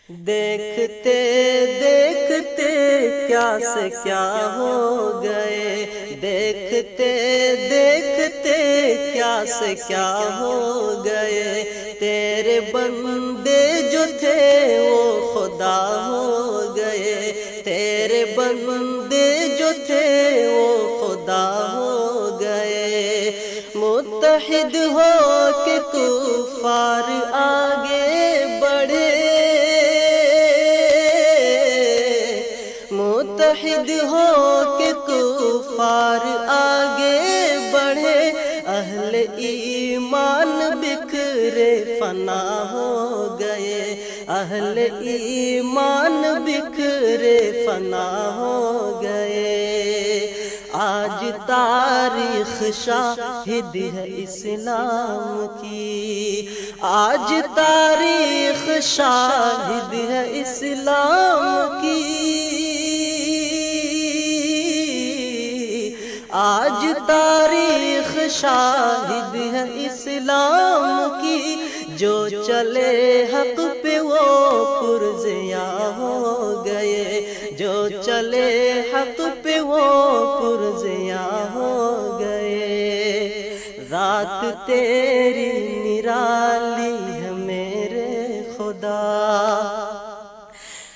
دیکھتے دیکھتے کیا سے کیا ہو گئے، دیکھتے دیکھتے کیا سے کیا ہو گئے، تیرے بندے جو تھے وہ خدا ہو گئے، تیرے بندے جو تھے وہ خدا ہو گئے۔ متحد ہو کے کفار آگے بڑھے، متحد ہو کے کفار آگے بڑھے، اہل ایمان بکھرے فنا ہو گئے، اہل ایمان بکھرے فنا ہو گئے۔ آج تاریخ شاہد ہے اسلام کی، آج تاریخ شاہد ہے اسلام کی، آج تاریخ شاہد ہے اسلام کی، جو چلے حق پہ وہ پرزیاں ہو گئے، جو چلے حق پہ وہ پرزیاں ہو گئے۔ رات تیری نرالی ہے میرے خدا،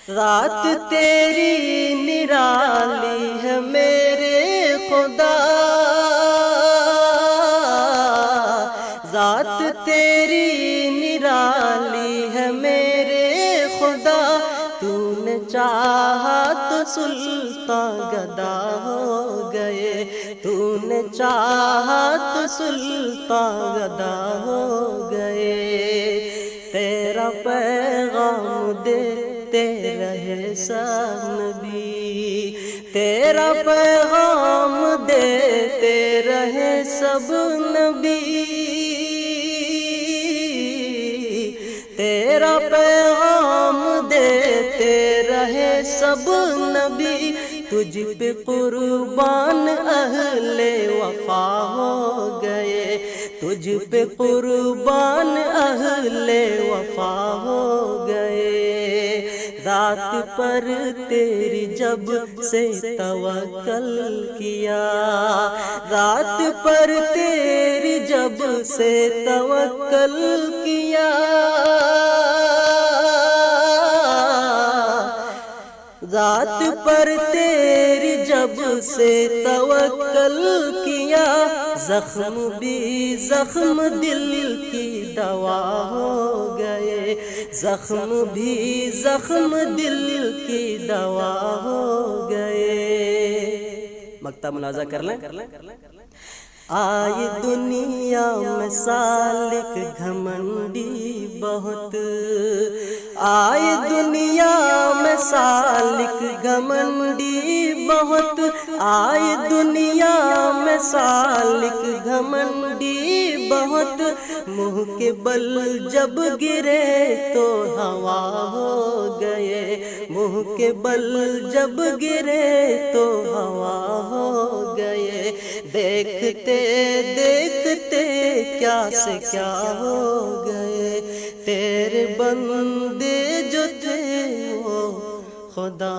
رات تیری نرالی ہے میرے خدا، ذات تیری نرالی ہے میرے خدا، تو نے چاہا تو سلطان گدا ہو گئے، تو نے چاہا تو سلطان گدا ہو گئے۔ تیرا پیغام دیتے رہے سب نبی، تیرا پیغام دیتے رہے سب نبی، تیرا پیغام دیتے رہے سب نبی، تجھ پہ قربان اہل وفا ہو گئے، تجھ پہ قربان اہل وفا ہو گئے۔ رات پر تیری جب سے توکل کیا، رات پر تیری جب سے توکل کیا، رات پر تیری جب سے توکل کیا، زخم بھی زخم دل کی دوا ہو گئے، زخم بھی زخم دل کی دوا ہو گئے۔ مقطع ملاحظہ کر لیں۔ آئے دنیا میں سالک گھمنڈی بہت، آئے دنیا میں سالک گھمنڈی بہت، آئے دنیا میں سالک گھمنڈی بہت، منہ کے بل جب گرے تو ہوا ہو گئے، منہ کے بل جب گرے تو ہوا ہو گئے۔ دیکھتے دیکھتے کیا سے کیا ہو گئے، تیرے بندے جو تھے وہ خدا